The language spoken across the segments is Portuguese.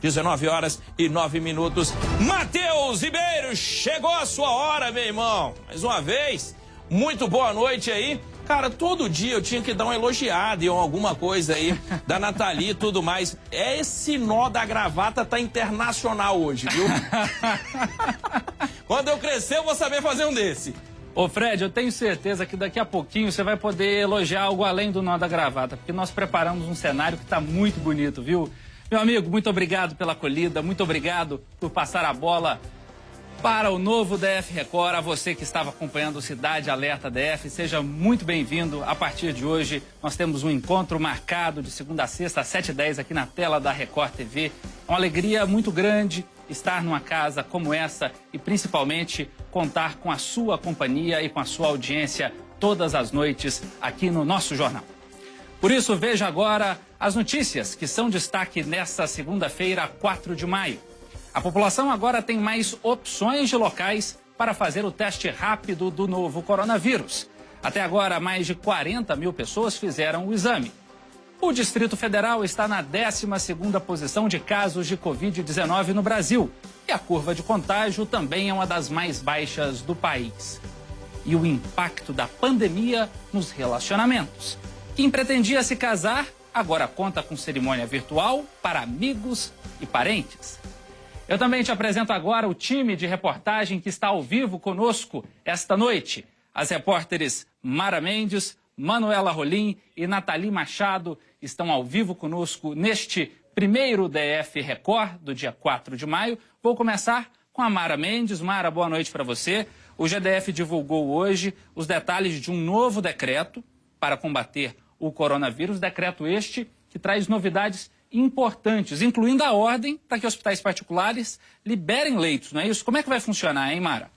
19h09. Matheus Ribeiro, chegou a sua hora, meu irmão. Mais uma vez, muito boa noite aí. Cara, todo dia eu tinha que dar uma elogiada em alguma coisa aí da Nathalie e tudo mais. Esse nó da gravata tá internacional hoje, viu? Quando eu crescer, eu vou saber fazer um desse. Ô Fred, eu tenho certeza que daqui a pouquinho você vai poder elogiar algo além do nó da gravata, porque nós preparamos um cenário que tá muito bonito, viu? Meu amigo, muito obrigado pela acolhida, muito obrigado por passar a bola para o novo DF Record. A você que estava acompanhando o Cidade Alerta DF, seja muito bem-vindo. A partir de hoje, nós temos um encontro marcado de segunda a sexta, às 7h10, aqui na tela da Record TV. É uma alegria muito grande estar numa casa como essa e, principalmente, contar com a sua companhia e com a sua audiência todas as noites aqui no nosso jornal. Por isso, veja agora as notícias que são destaque nesta segunda-feira, 4 de maio. A população agora tem mais opções de locais para fazer o teste rápido do novo coronavírus. Até agora, mais de 40 mil pessoas fizeram o exame. O Distrito Federal está na 12ª posição de casos de Covid-19 no Brasil. E a curva de contágio também é uma das mais baixas do país. E o impacto da pandemia nos relacionamentos. Quem pretendia se casar, agora conta com cerimônia virtual para amigos e parentes. Eu também te apresento agora o time de reportagem que está ao vivo conosco esta noite. As repórteres Mara Mendes, Manuela Rolim e Nathalie Machado estão ao vivo conosco neste primeiro DF Record do dia 4 de maio. Vou começar com a Mara Mendes. Mara, boa noite para você. O GDF divulgou hoje os detalhes de um novo decreto para combater o coronavírus, decreto este que traz novidades importantes, incluindo a ordem para que hospitais particulares liberem leitos, não é isso? Como é que vai funcionar, hein, Mara?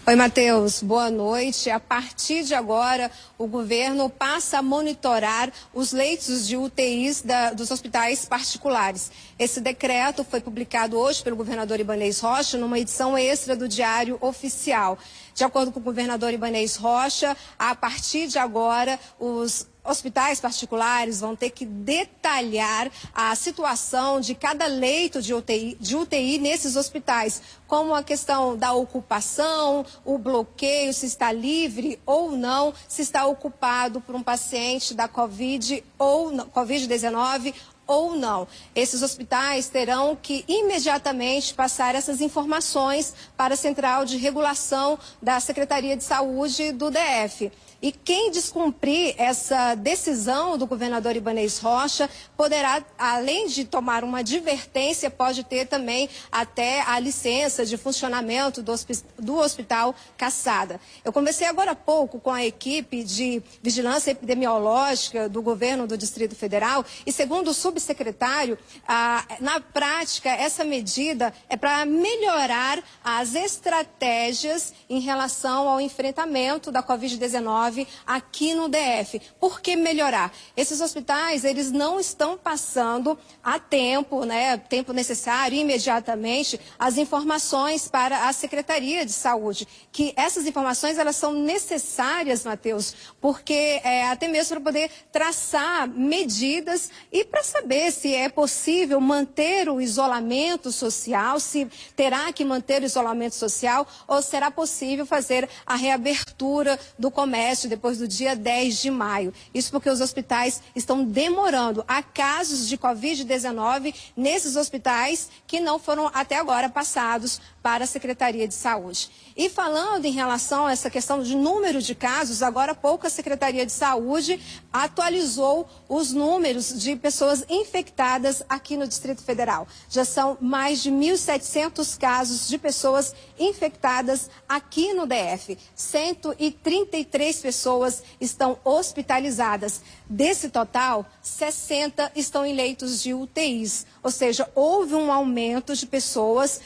Oi, Matheus. Boa noite. A partir de agora, o governo passa a monitorar os leitos de UTIs dos hospitais particulares. Esse decreto foi publicado hoje pelo governador Ibanez Rocha numa edição extra do Diário Oficial. De acordo com o governador Ibanez Rocha, a partir de agora, os hospitais particulares vão ter que detalhar a situação de cada leito de UTI nesses hospitais, como a questão da ocupação, o bloqueio, se está livre ou não, se está ocupado por um paciente da Covid-19 ou não. Esses hospitais terão que imediatamente passar essas informações para a Central de Regulação da Secretaria de Saúde do DF. E quem descumprir essa decisão do governador Ibanez Rocha poderá, além de tomar uma advertência, pode ter também até a licença de funcionamento do hospital cassada. Eu conversei agora há pouco com a equipe de vigilância epidemiológica do governo do Distrito Federal e, segundo o subsecretário, na prática, essa medida é para melhorar as estratégias em relação ao enfrentamento da Covid-19 aqui no DF. Por que melhorar? Esses hospitais, eles não estão passando a tempo, tempo necessário, imediatamente, as informações para a Secretaria de Saúde. Que essas informações, elas são necessárias, Matheus, porque até mesmo para poder traçar medidas e para saber se é possível manter o isolamento social, se terá que manter o isolamento social ou será possível fazer a reabertura do comércio depois do dia 10 de maio. Isso porque os hospitais estão demorando. Há casos de Covid-19 nesses hospitais que não foram até agora passados para a Secretaria de Saúde. E falando em relação a essa questão de número de casos, agora há pouco a Secretaria de Saúde atualizou os números de pessoas infectadas aqui no Distrito Federal. Já são mais de 1.700 casos de pessoas infectadas aqui no DF. 133 pessoas estão hospitalizadas. Desse total, 60 estão em leitos de UTIs. Ou seja, houve um aumento de pessoas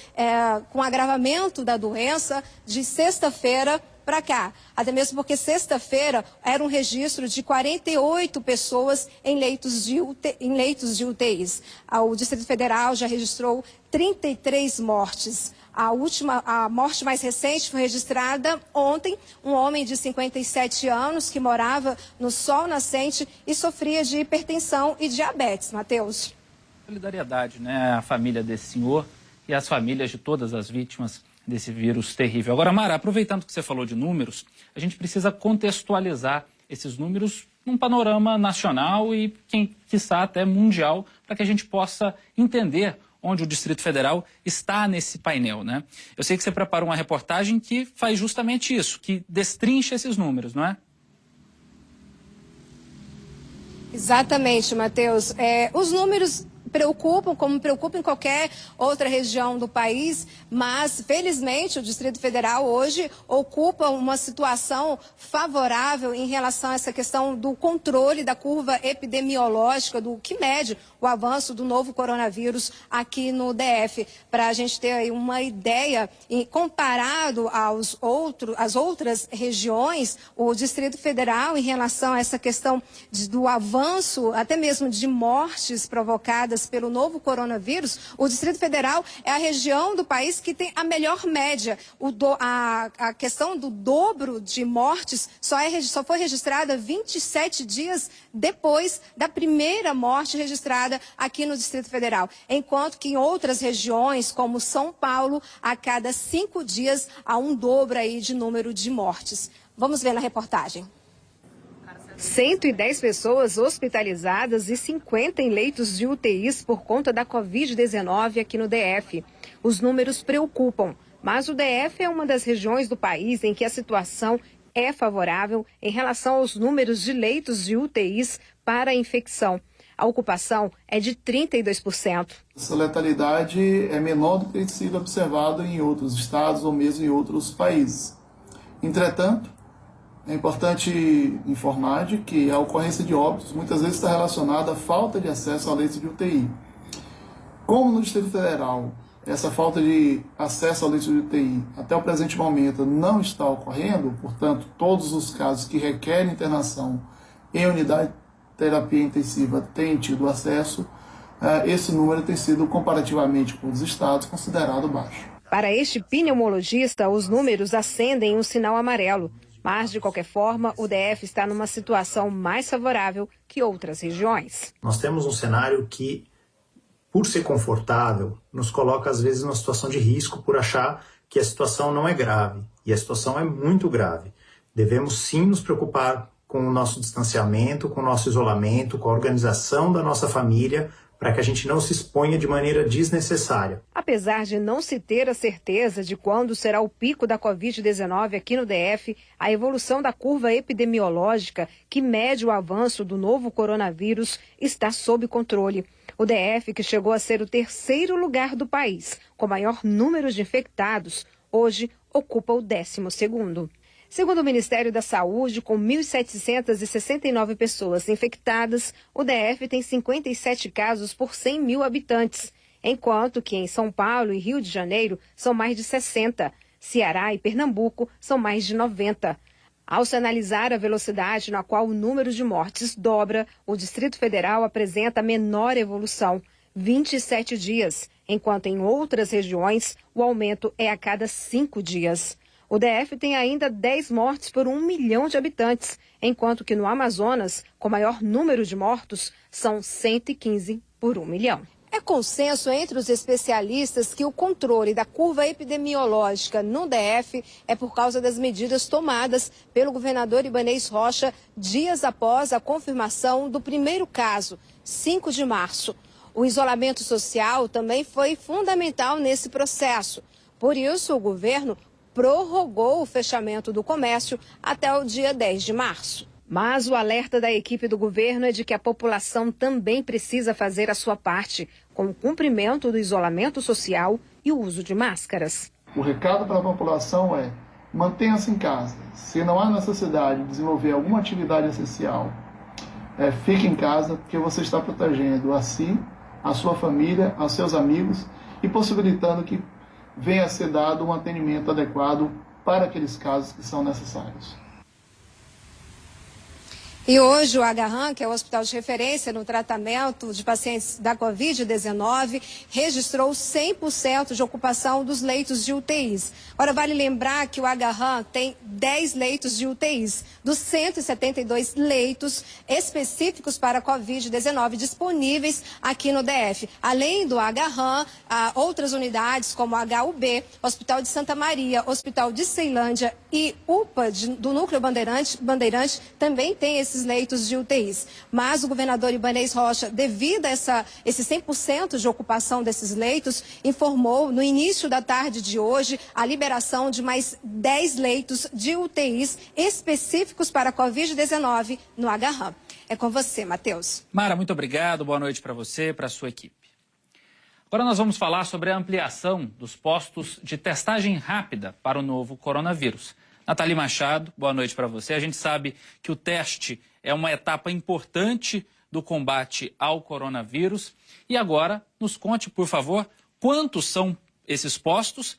com agravamento da doença de sexta-feira para cá. Até mesmo porque sexta-feira era um registro de 48 pessoas em leitos de UTIs. O Distrito Federal já registrou 33 mortes. A morte mais recente foi registrada ontem, um homem de 57 anos que morava no Sol Nascente e sofria de hipertensão e diabetes. Matheus. Solidariedade, né? A família desse senhor e as famílias de todas as vítimas desse vírus terrível. Agora, Mara, aproveitando que você falou de números, a gente precisa contextualizar esses números num panorama nacional e, quiçá, até mundial, para que a gente possa entender onde o Distrito Federal está nesse painel, né? Eu sei que você preparou uma reportagem que faz justamente isso, que destrincha esses números, não é? Exatamente, Matheus. Os números preocupam, como preocupam em qualquer outra região do país, mas, felizmente, o Distrito Federal hoje ocupa uma situação favorável em relação a essa questão do controle da curva epidemiológica, do que mede o avanço do novo coronavírus aqui no DF. Para a gente ter aí uma ideia, comparado às outras regiões, o Distrito Federal, em relação a essa questão do avanço, até mesmo de mortes provocadas pelo novo coronavírus, o Distrito Federal é a região do país que tem a melhor média. A questão do dobro de mortes só foi registrada 27 dias depois da primeira morte registrada aqui no Distrito Federal. Enquanto que em outras regiões, como São Paulo, a cada 5 dias há um dobro aí de número de mortes. Vamos ver na reportagem. 110 pessoas hospitalizadas e 50 em leitos de UTIs por conta da Covid-19 aqui no DF. Os números preocupam, mas o DF é uma das regiões do país em que a situação é favorável em relação aos números de leitos de UTIs para a infecção. A ocupação é de 32%. Essa letalidade é menor do que tem sido observado em outros estados ou mesmo em outros países. Entretanto, é importante informar de que a ocorrência de óbitos muitas vezes está relacionada à falta de acesso a leitos de UTI. Como no Distrito Federal, essa falta de acesso a leitos de UTI até o presente momento não está ocorrendo, portanto, todos os casos que requerem internação em unidade de terapia intensiva têm tido acesso, esse número tem sido, comparativamente com os estados, considerado baixo. Para este pneumologista, os números acendem um sinal amarelo. Mas, de qualquer forma, o DF está numa situação mais favorável que outras regiões. Nós temos um cenário que, por ser confortável, nos coloca, às vezes, numa situação de risco por achar que a situação não é grave. E a situação é muito grave. Devemos, sim, nos preocupar com o nosso distanciamento, com o nosso isolamento, com a organização da nossa família, para que a gente não se exponha de maneira desnecessária. Apesar de não se ter a certeza de quando será o pico da Covid-19 aqui no DF, a evolução da curva epidemiológica, que mede o avanço do novo coronavírus, está sob controle. O DF, que chegou a ser o 3º lugar do país, com maior número de infectados, hoje ocupa o 12º. Segundo o Ministério da Saúde, com 1.769 pessoas infectadas, o DF tem 57 casos por 100 mil habitantes, enquanto que em São Paulo e Rio de Janeiro são mais de 60, Ceará e Pernambuco são mais de 90. Ao se analisar a velocidade na qual o número de mortes dobra, o Distrito Federal apresenta menor evolução, 27 dias, enquanto em outras regiões o aumento é a cada 5 dias. O DF tem ainda 10 mortes por 1 milhão de habitantes, enquanto que no Amazonas, com maior número de mortos, são 115 por 1 milhão. É consenso entre os especialistas que o controle da curva epidemiológica no DF é por causa das medidas tomadas pelo governador Ibanez Rocha dias após a confirmação do primeiro caso, 5 de março. O isolamento social também foi fundamental nesse processo. Por isso, o governo prorrogou o fechamento do comércio até o dia 10 de março. Mas o alerta da equipe do governo é de que a população também precisa fazer a sua parte, com o cumprimento do isolamento social e o uso de máscaras. O recado para a população é: mantenha-se em casa. Se não há necessidade de desenvolver alguma atividade essencial, fique em casa, porque você está protegendo a si, a sua família, a seus amigos e possibilitando que venha a ser dado um atendimento adequado para aqueles casos que são necessários. E hoje o Agarram, que é o hospital de referência no tratamento de pacientes da Covid-19, registrou 100% de ocupação dos leitos de UTIs. Ora, vale lembrar que o Agarram tem 10 leitos de UTIs, dos 172 leitos específicos para a Covid-19 disponíveis aqui no DF. Além do Agarram, há outras unidades como a HUB, Hospital de Santa Maria, Hospital de Ceilândia e UPA do Núcleo Bandeirante também tem esses leitos de UTIs. Mas o governador Ibanez Rocha, devido a esse 100% de ocupação desses leitos, informou no início da tarde de hoje a liberação de mais 10 leitos de UTIs específicos para a Covid-19 no Agarram. É com você, Matheus. Mara, muito obrigado. Boa noite para você e para a sua equipe. Agora nós vamos falar sobre a ampliação dos postos de testagem rápida para o novo coronavírus. Nathalie Machado, boa noite para você. A gente sabe que o teste é uma etapa importante do combate ao coronavírus. E agora, nos conte, por favor, quantos são esses postos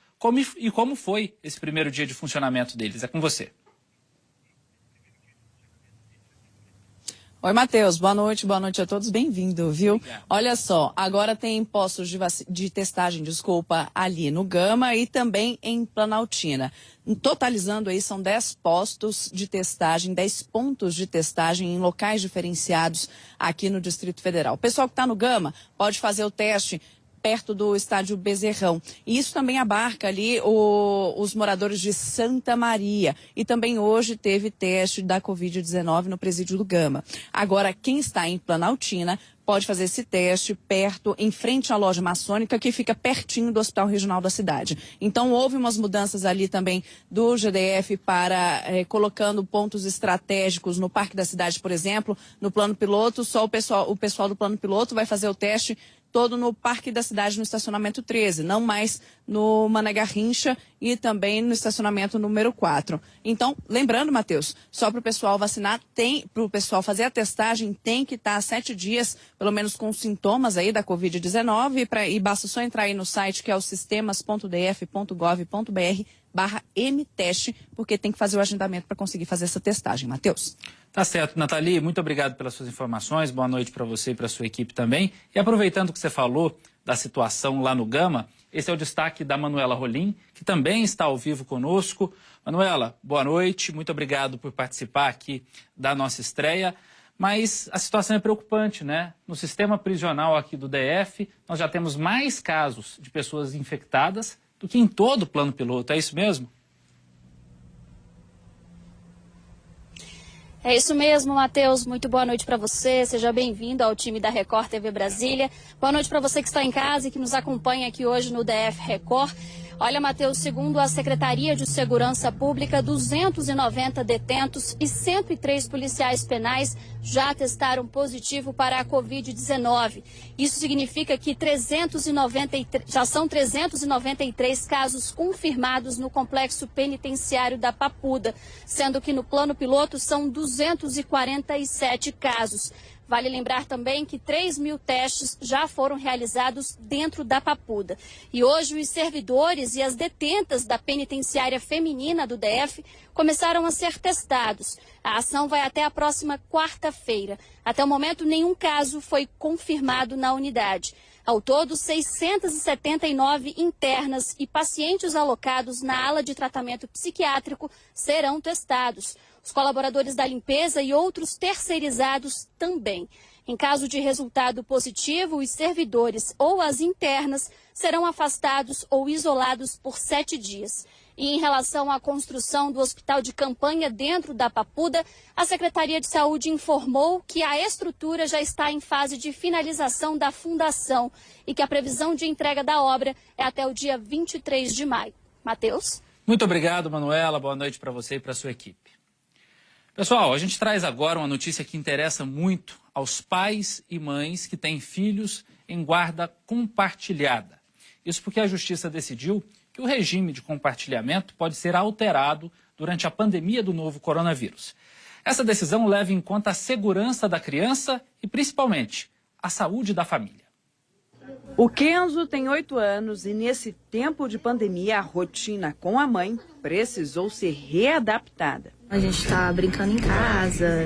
e como foi esse primeiro dia de funcionamento deles. É com você. Oi, Matheus. Boa noite a todos. Bem-vindo, viu? Obrigado. Olha só, agora tem postos de testagem, ali no Gama e também em Planaltina. Totalizando aí, são 10 postos de testagem, 10 pontos de testagem em locais diferenciados aqui no Distrito Federal. O pessoal que está no Gama pode fazer o teste perto do estádio Bezerrão. E isso também abarca ali os moradores de Santa Maria. E também hoje teve teste da Covid-19 no presídio do Gama. Agora, quem está em Planaltina pode fazer esse teste perto, em frente à loja maçônica, que fica pertinho do Hospital Regional da cidade. Então, houve umas mudanças ali também do GDF para colocando pontos estratégicos no Parque da Cidade, por exemplo, no plano piloto. Só o pessoal do plano piloto vai fazer o teste todo no Parque da Cidade, no estacionamento 13, não mais no Mané Garrincha e também no estacionamento número 4. Então, lembrando, Matheus, só para o pessoal vacinar, para o pessoal fazer a testagem, tem que estar 7 dias, pelo menos com sintomas aí da Covid-19, e basta só entrar aí no site, que é o sistemas.df.gov.br/mteste, porque tem que fazer o agendamento para conseguir fazer essa testagem, Matheus. Tá certo, Nathalie, muito obrigado pelas suas informações, boa noite para você e para a sua equipe também. E aproveitando que você falou da situação lá no Gama, esse é o destaque da Manuela Rolim, que também está ao vivo conosco. Manuela, boa noite, muito obrigado por participar aqui da nossa estreia. Mas a situação é preocupante, né? No sistema prisional aqui do DF, nós já temos mais casos de pessoas infectadas do que em todo o plano piloto, é isso mesmo? É isso mesmo, Matheus. Muito boa noite para você. Seja bem-vindo ao time da Record TV Brasília. Boa noite para você que está em casa e que nos acompanha aqui hoje no DF Record. Olha, Matheus, segundo a Secretaria de Segurança Pública, 290 detentos e 103 policiais penais já testaram positivo para a Covid-19. Isso significa que já são 393 casos confirmados no complexo penitenciário da Papuda, sendo que no plano piloto são 247 casos. Vale lembrar também que 3.000 testes já foram realizados dentro da Papuda. E hoje os servidores e as detentas da penitenciária feminina do DF começaram a ser testados. A ação vai até a próxima quarta-feira. Até o momento, nenhum caso foi confirmado na unidade. Ao todo, 679 internas e pacientes alocados na ala de tratamento psiquiátrico serão testados. Os colaboradores da limpeza e outros terceirizados também. Em caso de resultado positivo, os servidores ou as internas serão afastados ou isolados por 7 dias. E em relação à construção do hospital de campanha dentro da Papuda, a Secretaria de Saúde informou que a estrutura já está em fase de finalização da fundação e que a previsão de entrega da obra é até o dia 23 de maio. Matheus? Muito obrigado, Manuela. Boa noite para você e para a sua equipe. Pessoal, a gente traz agora uma notícia que interessa muito aos pais e mães que têm filhos em guarda compartilhada. Isso porque a Justiça decidiu que o regime de compartilhamento pode ser alterado durante a pandemia do novo coronavírus. Essa decisão leva em conta a segurança da criança e, principalmente, a saúde da família. O Kenzo tem 8 anos e nesse tempo de pandemia a rotina com a mãe precisou ser readaptada. A gente está brincando em casa,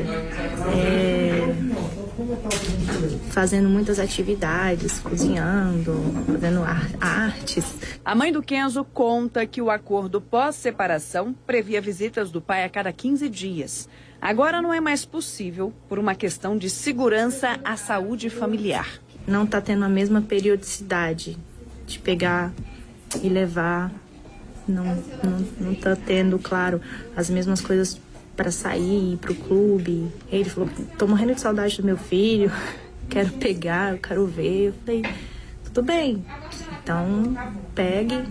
fazendo muitas atividades, cozinhando, fazendo artes. A mãe do Kenzo conta que o acordo pós-separação previa visitas do pai a cada 15 dias. Agora não é mais possível por uma questão de segurança à saúde familiar. Não está tendo a mesma periodicidade de pegar e levar. Não está tendo, claro, as mesmas coisas para sair, ir para o clube. Ele falou, tô morrendo de saudade do meu filho, quero pegar, eu quero ver. Eu falei, tudo bem, então pegue,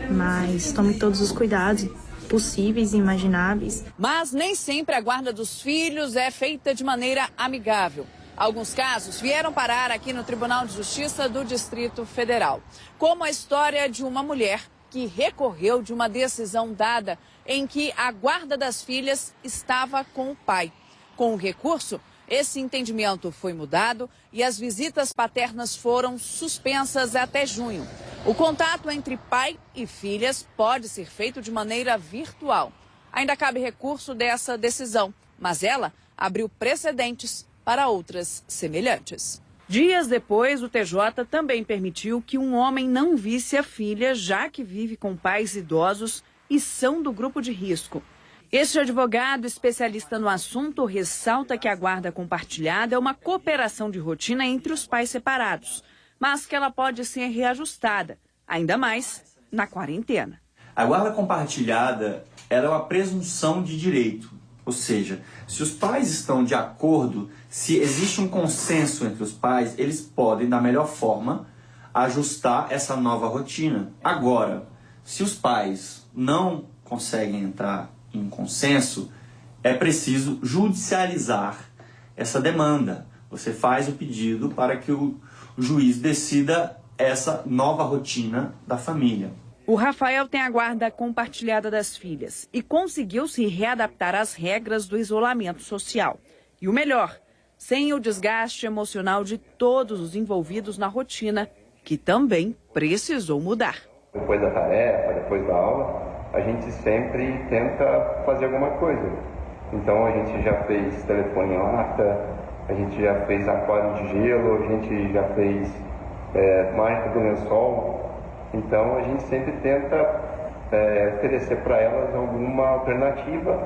mas tome todos os cuidados possíveis e imagináveis. Mas nem sempre a guarda dos filhos é feita de maneira amigável. Alguns casos vieram parar aqui no Tribunal de Justiça do Distrito Federal, como a história de uma mulher que recorreu de uma decisão dada em que a guarda das filhas estava com o pai. Com o recurso, esse entendimento foi mudado e as visitas paternas foram suspensas até junho. O contato entre pai e filhas pode ser feito de maneira virtual. Ainda cabe recurso dessa decisão, mas ela abriu precedentes para outras semelhantes. Dias depois, o TJ também permitiu que um homem não visse a filha, já que vive com pais idosos e são do grupo de risco. Este advogado especialista no assunto ressalta que a guarda compartilhada é uma cooperação de rotina entre os pais separados, mas que ela pode ser reajustada, ainda mais na quarentena. A guarda compartilhada ela é uma presunção de direito. Ou seja, se os pais estão de acordo, se existe um consenso entre os pais, eles podem, da melhor forma, ajustar essa nova rotina. Agora, se os pais não conseguem entrar em consenso, é preciso judicializar essa demanda. Você faz o pedido para que o juiz decida essa nova rotina da família. O Rafael tem a guarda compartilhada das filhas e conseguiu se readaptar às regras do isolamento social. E o melhor, sem o desgaste emocional de todos os envolvidos na rotina, que também precisou mudar. Depois da tarefa, depois da aula, a gente sempre tenta fazer alguma coisa. Então a gente já fez telefone em lata, a gente já fez aquário de gelo, a gente já fez marca do lençol. Então a gente sempre tenta oferecer para elas alguma alternativa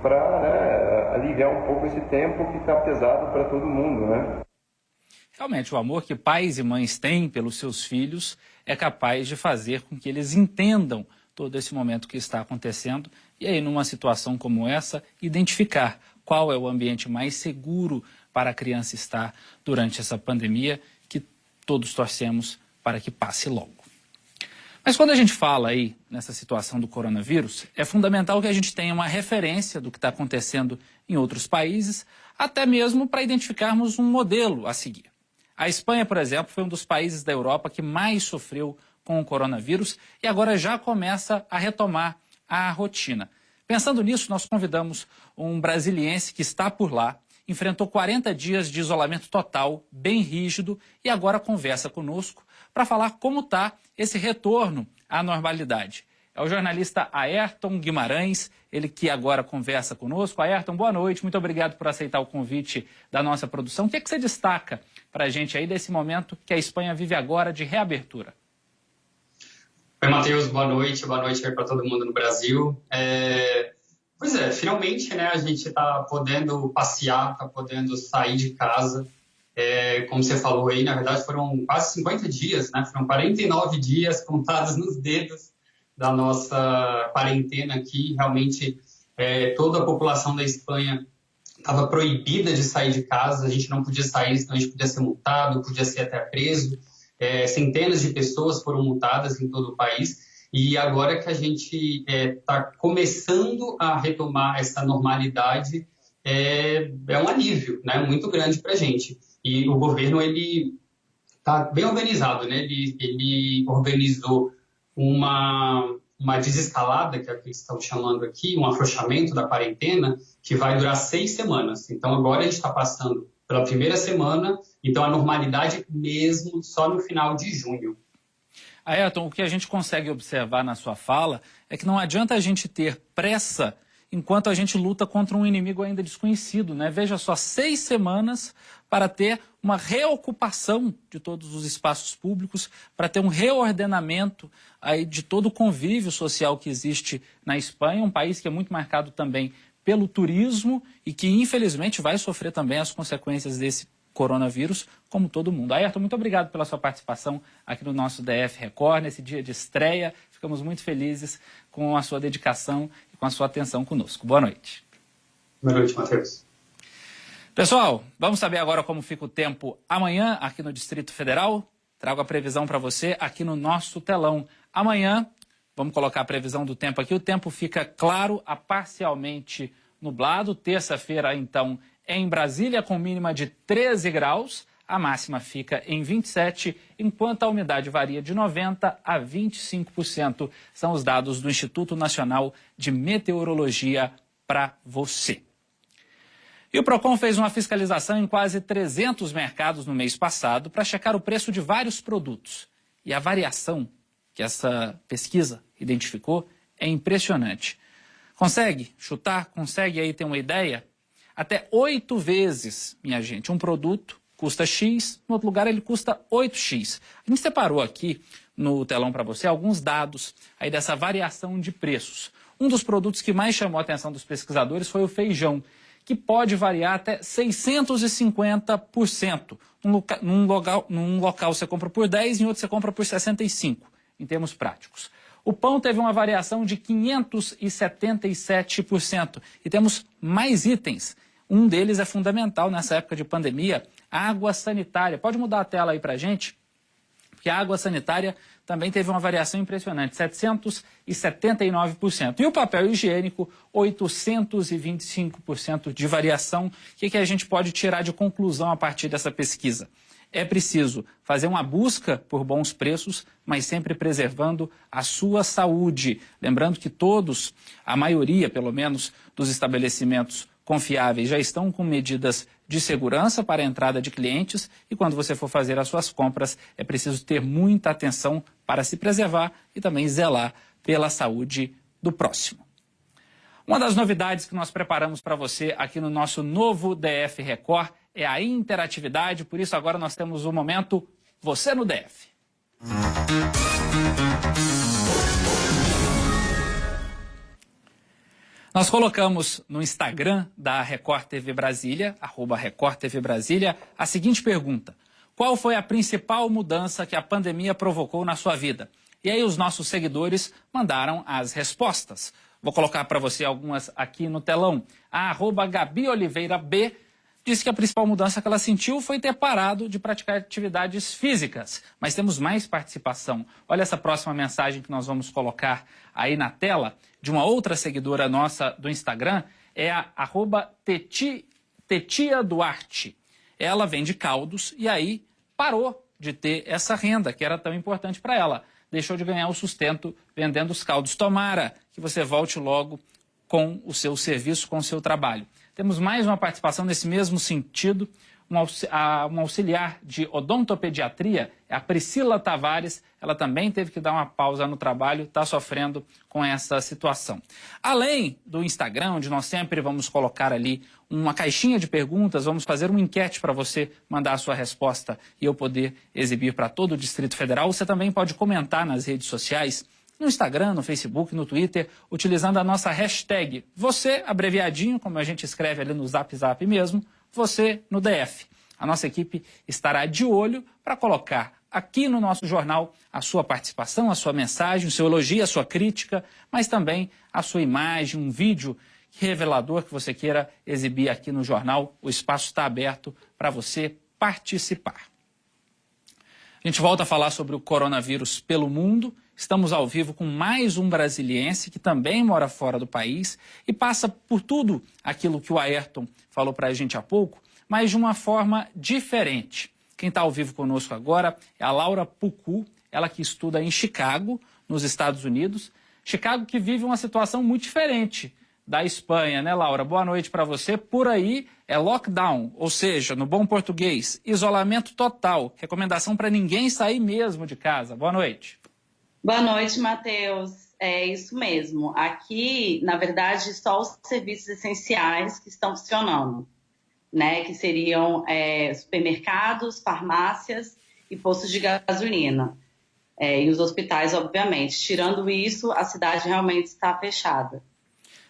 para aliviar um pouco esse tempo que está pesado para todo mundo, né? Realmente, o amor que pais e mães têm pelos seus filhos é capaz de fazer com que eles entendam todo esse momento que está acontecendo e aí, numa situação como essa, identificar qual é o ambiente mais seguro para a criança estar durante essa pandemia que todos torcemos para que passe logo. Mas quando a gente fala aí nessa situação do coronavírus, é fundamental que a gente tenha uma referência do que está acontecendo em outros países, até mesmo para identificarmos um modelo a seguir. A Espanha, por exemplo, foi um dos países da Europa que mais sofreu com o coronavírus e agora já começa a retomar a rotina. Pensando nisso, nós convidamos um brasiliense que está por lá, enfrentou 40 dias de isolamento total, bem rígido, e agora conversa conosco para falar como está esse retorno à normalidade. É o jornalista Ayrton Guimarães, ele que agora conversa conosco. Ayrton, boa noite, muito obrigado por aceitar o convite da nossa produção. O que é que você destaca para a gente aí desse momento que a Espanha vive agora de reabertura? Oi, Matheus, boa noite aí para todo mundo no Brasil. Pois é, finalmente, né, a gente está podendo passear, está podendo sair de casa. Como você falou aí, na verdade foram quase 50 dias, né? Foram 49 dias contados nos dedos da nossa quarentena aqui. Realmente toda a população da Espanha estava proibida de sair de casa, a gente não podia sair, senão a gente podia ser multado, podia ser até preso. Centenas de pessoas foram multadas em todo o país. E agora que a gente está começando a retomar essa normalidade, é um alívio, né, muito grande para a gente. E o governo está bem organizado, né? Ele organizou uma desescalada, que é o que eles estão chamando aqui, um afrouxamento da quarentena, que vai durar 6 semanas. Então agora a gente está passando pela primeira semana, então a normalidade mesmo só no final de junho. Ayrton, o que a gente consegue observar na sua fala é que não adianta a gente ter pressa enquanto a gente luta contra um inimigo ainda desconhecido, né? Veja só, 6 semanas para ter uma reocupação de todos os espaços públicos, para ter um reordenamento aí de todo o convívio social que existe na Espanha, um país que é muito marcado também pelo turismo e que infelizmente vai sofrer também as consequências desse coronavírus, como todo mundo. Ayrton, muito obrigado pela sua participação aqui no nosso DF Record, nesse dia de estreia. Ficamos muito felizes com a sua dedicação e com a sua atenção conosco. Boa noite. Boa noite, Matheus. Pessoal, vamos saber agora como fica o tempo amanhã aqui no Distrito Federal. Trago a previsão para você aqui no nosso telão. Amanhã, vamos colocar a previsão do tempo aqui. O tempo fica claro a parcialmente nublado. Terça-feira, então, em Brasília, com mínima de 13 graus, a máxima fica em 27, enquanto a umidade varia de 90% a 25%. São os dados do Instituto Nacional de Meteorologia para você. E o PROCON fez uma fiscalização em quase 300 mercados no mês passado para checar o preço de vários produtos. E a variação que essa pesquisa identificou é impressionante. Consegue chutar? Consegue aí ter uma ideia? Até 8 vezes, minha gente, um produto custa X, no outro lugar ele custa 8X. A gente separou aqui no telão para você alguns dados aí dessa variação de preços. Um dos produtos que mais chamou a atenção dos pesquisadores foi o feijão, que pode variar até 650%. Num local você compra por 10, em outro você compra por 65, em termos práticos. O pão teve uma variação de 577%. E temos mais itens. Um deles é fundamental nessa época de pandemia, a água sanitária. Pode mudar a tela aí pra gente? Porque a água sanitária também teve uma variação impressionante, 779%. E o papel higiênico, 825% de variação. O que a gente pode tirar de conclusão a partir dessa pesquisa? É preciso fazer uma busca por bons preços, mas sempre preservando a sua saúde. Lembrando que todos, a maioria pelo menos, dos estabelecimentos confiáveis já estão com medidas de segurança para a entrada de clientes e quando você for fazer as suas compras é preciso ter muita atenção para se preservar e também zelar pela saúde do próximo. Uma das novidades que nós preparamos para você aqui no nosso novo DF Record é a interatividade, por isso agora nós temos o momento Você no DF. Nós colocamos no Instagram da Record TV Brasília, @Record TV Brasília, a seguinte pergunta: qual foi a principal mudança que a pandemia provocou na sua vida? E aí os nossos seguidores mandaram as respostas. Vou colocar para você algumas aqui no telão. A @GabiOliveiraB disse que a principal mudança que ela sentiu foi ter parado de praticar atividades físicas. Mas temos mais participação. Olha essa próxima mensagem que nós vamos colocar aí na tela, de uma outra seguidora nossa do Instagram, é a @Tetia Duarte. Ela vende caldos e aí parou de ter essa renda que era tão importante para ela. Deixou de ganhar o sustento vendendo os caldos. Tomara que você volte logo com o seu serviço, com o seu trabalho. Temos mais uma participação nesse mesmo sentido. Uma auxiliar de odontopediatria, a Priscila Tavares, ela também teve que dar uma pausa no trabalho, está sofrendo com essa situação. Além do Instagram, onde nós sempre vamos colocar ali uma caixinha de perguntas, vamos fazer uma enquete para você mandar a sua resposta e eu poder exibir para todo o Distrito Federal. Você também pode comentar nas redes sociais, no Instagram, no Facebook, no Twitter, utilizando a nossa hashtag você, abreviadinho, como a gente escreve ali no Zap Zap mesmo, você no DF. A nossa equipe estará de olho para colocar aqui no nosso jornal a sua participação, a sua mensagem, o seu elogio, a sua crítica, mas também a sua imagem, um vídeo revelador que você queira exibir aqui no jornal. O espaço está aberto para você participar. A gente volta a falar sobre o coronavírus pelo mundo. Estamos ao vivo com mais um brasiliense que também mora fora do país e passa por tudo aquilo que o Ayrton falou para a gente há pouco, mas de uma forma diferente. Quem está ao vivo conosco agora é a Laura Pucu, ela que estuda em Chicago, nos Estados Unidos. Chicago que vive uma situação muito diferente da Espanha, né, Laura? Boa noite para você. Por aí é lockdown, ou seja, no bom português, isolamento total. Recomendação para ninguém sair mesmo de casa. Boa noite. Boa noite, Matheus. É isso mesmo. Aqui, na verdade, só os serviços essenciais que estão funcionando, né? Que seriam supermercados, farmácias e postos de gasolina. E os hospitais, obviamente. Tirando isso, a cidade realmente está fechada.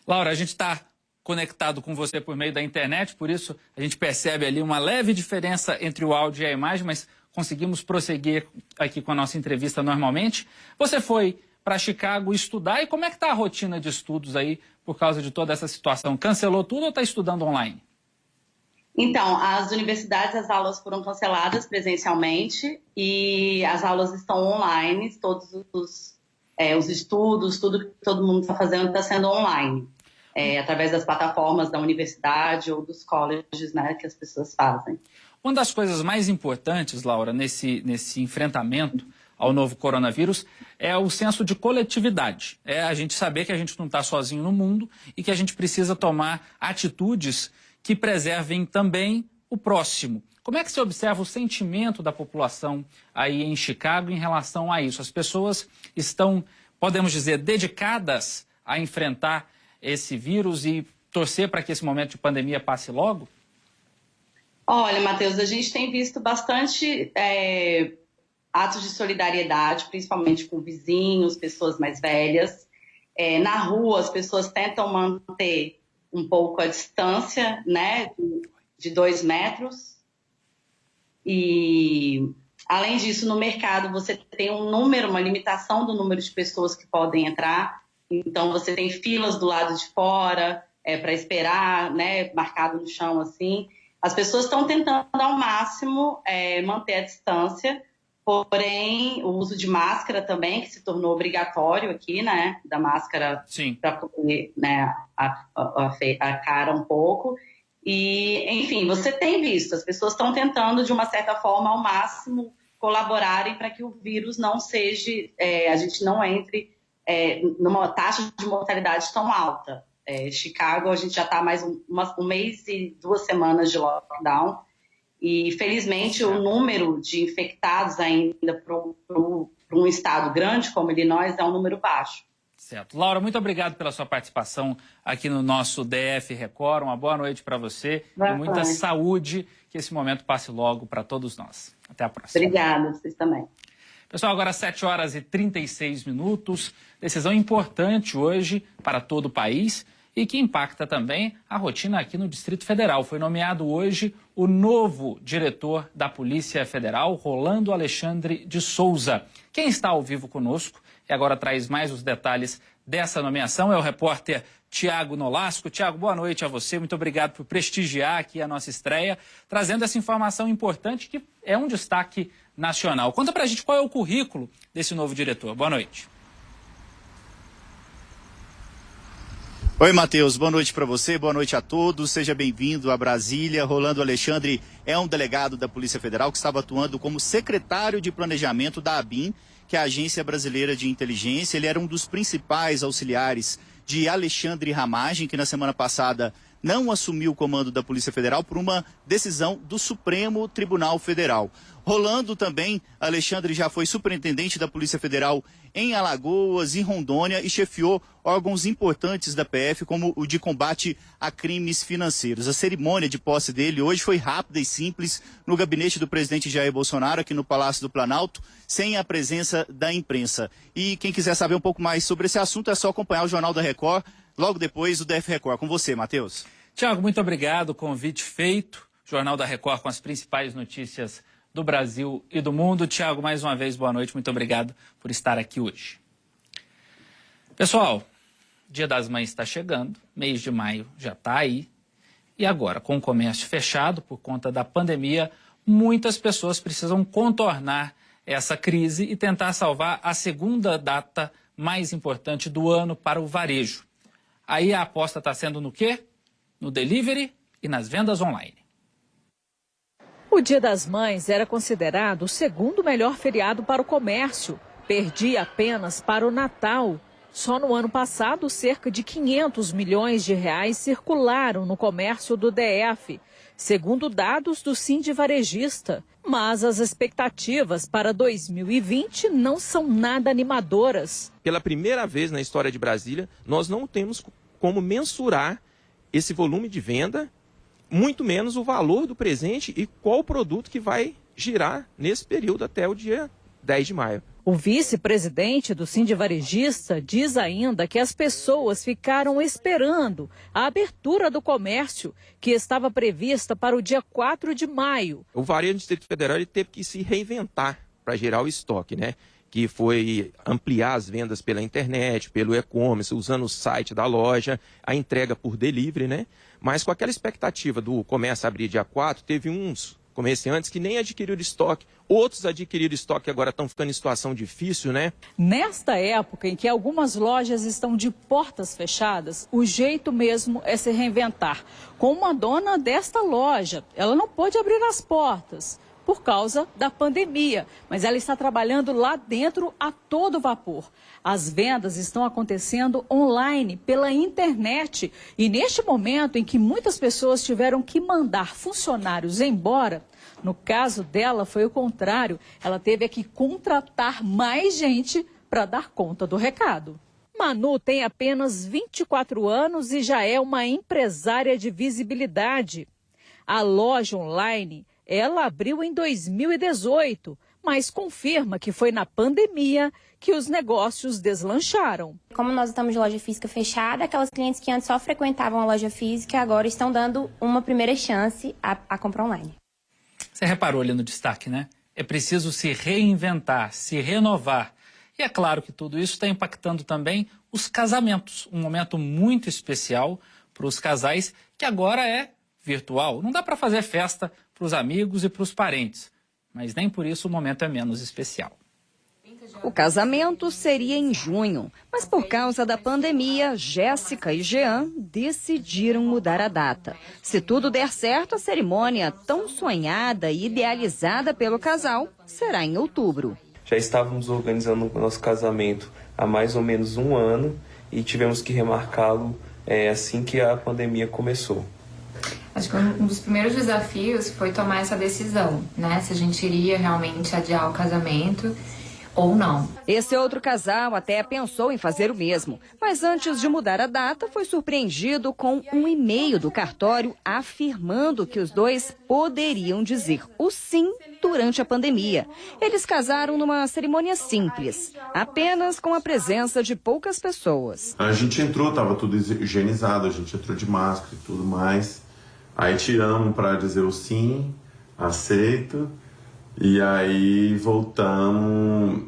Laura, a gente está conectado com você por meio da internet, por isso a gente percebe ali uma leve diferença entre o áudio e a imagem, mas conseguimos prosseguir aqui com a nossa entrevista normalmente. Você foi para Chicago estudar, e como é que está a rotina de estudos aí por causa de toda essa situação? Cancelou tudo ou está estudando online? Então, as universidades, as aulas foram canceladas presencialmente e as aulas estão online, todos os estudos, tudo que todo mundo está fazendo está sendo online, através das plataformas da universidade ou dos colleges, né, que as pessoas fazem. Uma das coisas mais importantes, Laura, nesse enfrentamento ao novo coronavírus é o senso de coletividade. É a gente saber que a gente não está sozinho no mundo e que a gente precisa tomar atitudes que preservem também o próximo. Como é que você observa o sentimento da população aí em Chicago em relação a isso? As pessoas estão, podemos dizer, dedicadas a enfrentar esse vírus e torcer para que esse momento de pandemia passe logo? Olha, Matheus, a gente tem visto bastante atos de solidariedade, principalmente com vizinhos, pessoas mais velhas. Na rua, as pessoas tentam manter um pouco a distância, né, de 2 metros. E, além disso, no mercado, você tem uma limitação do número de pessoas que podem entrar. Então, você tem filas do lado de fora para esperar, né, marcado no chão, assim. As pessoas estão tentando, ao máximo, manter a distância. Porém, o uso de máscara também, que se tornou obrigatório aqui, né? Da máscara para cobrir, né, a cara um pouco. E, enfim, você tem visto, as pessoas estão tentando, de uma certa forma, ao máximo, colaborarem para que o vírus não seja, a gente não entre numa taxa de mortalidade tão alta. Chicago, a gente já está mais um mês e 2 semanas de lockdown. E, felizmente, o número de infectados ainda para um estado grande como Illinois é um número baixo. Certo. Laura, muito obrigado pela sua participação aqui no nosso DF Record. Uma boa noite para você e muita saúde, que esse momento passe logo para todos nós. Até a próxima. Obrigada, vocês também. Pessoal, agora 7h36. Decisão importante hoje para todo o país e que impacta também a rotina aqui no Distrito Federal. Foi nomeado hoje o novo diretor da Polícia Federal, Rolando Alexandre de Souza. Quem está ao vivo conosco e agora traz mais os detalhes dessa nomeação é o repórter Tiago Nolasco. Tiago, boa noite a você. Muito obrigado por prestigiar aqui a nossa estreia, trazendo essa informação importante que é um destaque nacional. Conta pra gente qual é o currículo desse novo diretor. Boa noite. Oi, Matheus, boa noite para você, boa noite a todos, seja bem-vindo a Brasília. Rolando Alexandre é um delegado da Polícia Federal que estava atuando como secretário de planejamento da ABIN, que é a Agência Brasileira de Inteligência. Ele era um dos principais auxiliares de Alexandre Ramagem, que na semana passada não assumiu o comando da Polícia Federal por uma decisão do Supremo Tribunal Federal. Rolando também, Alexandre já foi superintendente da Polícia Federal em Alagoas e Rondônia e chefiou órgãos importantes da PF, como o de combate a crimes financeiros. A cerimônia de posse dele hoje foi rápida e simples no gabinete do presidente Jair Bolsonaro, aqui no Palácio do Planalto, sem a presença da imprensa. E quem quiser saber um pouco mais sobre esse assunto é só acompanhar o Jornal da Record, logo depois o DF Record. Com você, Matheus. Tiago, muito obrigado. Convite feito. Jornal da Record com as principais notícias do Brasil e do mundo. Tiago, mais uma vez, boa noite. Muito obrigado por estar aqui hoje. Pessoal, Dia das Mães está chegando, mês de maio já está aí. E agora, com o comércio fechado por conta da pandemia, muitas pessoas precisam contornar essa crise e tentar salvar a segunda data mais importante do ano para o varejo. Aí a aposta está sendo no quê? No delivery e nas vendas online. O Dia das Mães era considerado o segundo melhor feriado para o comércio. Perdia apenas para o Natal. Só no ano passado, cerca de 500 milhões de reais circularam no comércio do DF, segundo dados do Sindivarejista. Mas as expectativas para 2020 não são nada animadoras. Pela primeira vez na história de Brasília, nós não temos como mensurar esse volume de venda, muito menos o valor do presente e qual produto que vai girar nesse período até o dia 10 de maio. O vice-presidente do Sindivarejista diz ainda que as pessoas ficaram esperando a abertura do comércio, que estava prevista para o dia 4 de maio. O varejo do Distrito Federal ele teve que se reinventar para gerar o estoque, né? Que foi ampliar as vendas pela internet, pelo e-commerce, usando o site da loja, a entrega por delivery, né? Mas com aquela expectativa do comércio abrir dia 4, teve uns comerciantes que nem adquiriram estoque, outros adquiriram estoque e agora estão ficando em situação difícil, né? Nesta época em que algumas lojas estão de portas fechadas, o jeito mesmo é se reinventar. Com uma dona desta loja, ela não pôde abrir as portas por causa da pandemia, mas ela está trabalhando lá dentro a todo vapor. As vendas estão acontecendo online, pela internet. E neste momento em que muitas pessoas tiveram que mandar funcionários embora, no caso dela foi o contrário. Ela teve que contratar mais gente para dar conta do recado. Manu tem apenas 24 anos e já é uma empresária de visibilidade. A loja online ela abriu em 2018, mas confirma que foi na pandemia que os negócios deslancharam. Como nós estamos de loja física fechada, aquelas clientes que antes só frequentavam a loja física agora estão dando uma primeira chance à compra online. Você reparou ali no destaque, né? É preciso se reinventar, se renovar. E é claro que tudo isso está impactando também os casamentos, um momento muito especial para os casais que agora é virtual. Não dá para fazer festa para os amigos e para os parentes, mas nem por isso o momento é menos especial. O casamento seria em junho, mas por causa da pandemia, Jéssica e Jean decidiram mudar a data. Se tudo der certo, a cerimônia tão sonhada e idealizada pelo casal será em outubro. Já estávamos organizando o nosso casamento há mais ou menos um ano e tivemos que remarcá-lo assim que a pandemia começou. Acho que um dos primeiros desafios foi tomar essa decisão, né? Se a gente iria realmente adiar o casamento ou não. Esse outro casal até pensou em fazer o mesmo, mas antes de mudar a data, foi surpreendido com um e-mail do cartório afirmando que os dois poderiam dizer o sim durante a pandemia. Eles casaram numa cerimônia simples, apenas com a presença de poucas pessoas. A gente entrou, estava tudo higienizado, a gente entrou de máscara e tudo mais. Aí tiramos para dizer o sim, aceito, e aí voltamos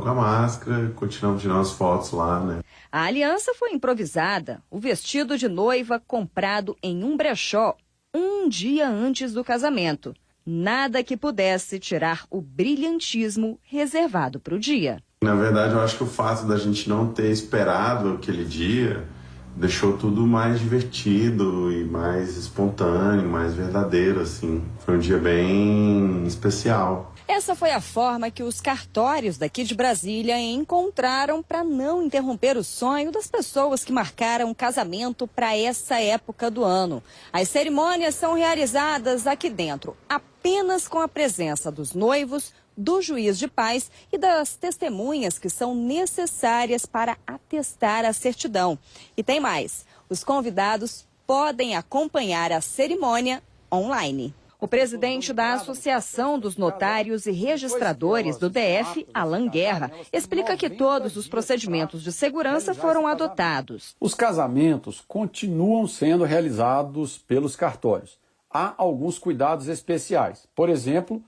com a máscara, continuamos tirando as fotos lá, né? A aliança foi improvisada, o vestido de noiva comprado em um brechó um dia antes do casamento. Nada que pudesse tirar o brilhantismo reservado para o dia. Na verdade, eu acho que o fato da gente não ter esperado aquele dia deixou tudo mais divertido e mais espontâneo, mais verdadeiro, assim. Foi um dia bem especial. Essa foi a forma que os cartórios daqui de Brasília encontraram para não interromper o sonho das pessoas que marcaram o casamento para essa época do ano. As cerimônias são realizadas aqui dentro, apenas com a presença dos noivos, do juiz de paz e das testemunhas que são necessárias para atestar a certidão. E tem mais, os convidados podem acompanhar a cerimônia online. O presidente da Associação dos Notários e Registradores do DF, Alan Guerra, explica que todos os procedimentos de segurança foram adotados. Os casamentos continuam sendo realizados pelos cartórios. Há alguns cuidados especiais. Por exemplo,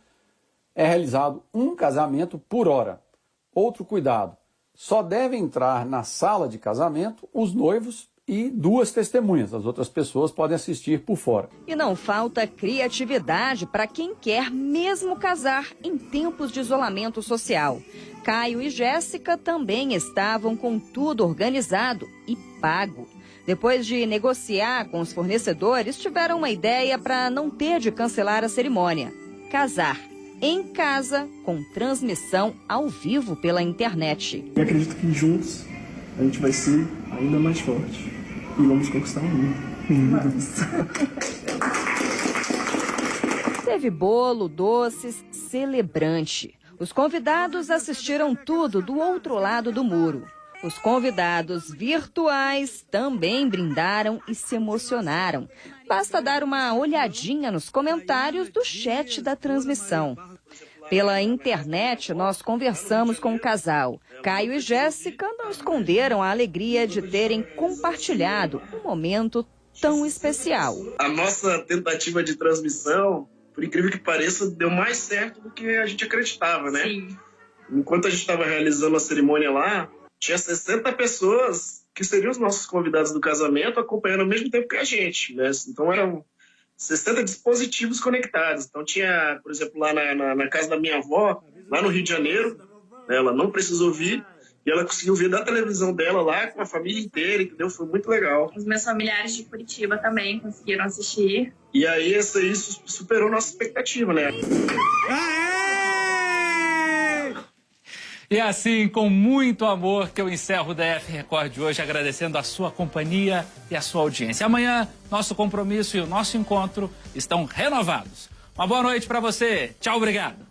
é realizado um casamento por hora. Outro cuidado, só devem entrar na sala de casamento os noivos e 2 testemunhas. As outras pessoas podem assistir por fora. E não falta criatividade para quem quer mesmo casar em tempos de isolamento social. Caio e Jéssica também estavam com tudo organizado e pago. Depois de negociar com os fornecedores, tiveram uma ideia para não ter de cancelar a cerimônia: casar em casa, com transmissão ao vivo pela internet. Eu acredito que juntos a gente vai ser ainda mais forte e vamos conquistar o mundo. Teve bolo, doces, celebrante. Os convidados assistiram tudo do outro lado do muro. Os convidados virtuais também brindaram e se emocionaram. Basta dar uma olhadinha nos comentários do chat da transmissão. Pela internet, nós conversamos com o casal. Caio e Jéssica não esconderam a alegria de terem compartilhado um momento tão especial. A nossa tentativa de transmissão, por incrível que pareça, deu mais certo do que a gente acreditava, né? Sim. Enquanto a gente estava realizando a cerimônia lá, tinha 60 pessoas que seriam os nossos convidados do casamento acompanhando ao mesmo tempo que a gente, né? Então eram 60 dispositivos conectados. Então tinha, por exemplo, lá na casa da minha avó, lá no Rio de Janeiro, ela não precisou vir e ela conseguiu ver da televisão dela lá com a família inteira, entendeu? Foi muito legal. Os meus familiares de Curitiba também conseguiram assistir. E aí isso superou nossa expectativa, né? E assim, com muito amor, que eu encerro o DF Record de hoje, agradecendo a sua companhia e a sua audiência. Amanhã, nosso compromisso e o nosso encontro estão renovados. Uma boa noite para você. Tchau, obrigado.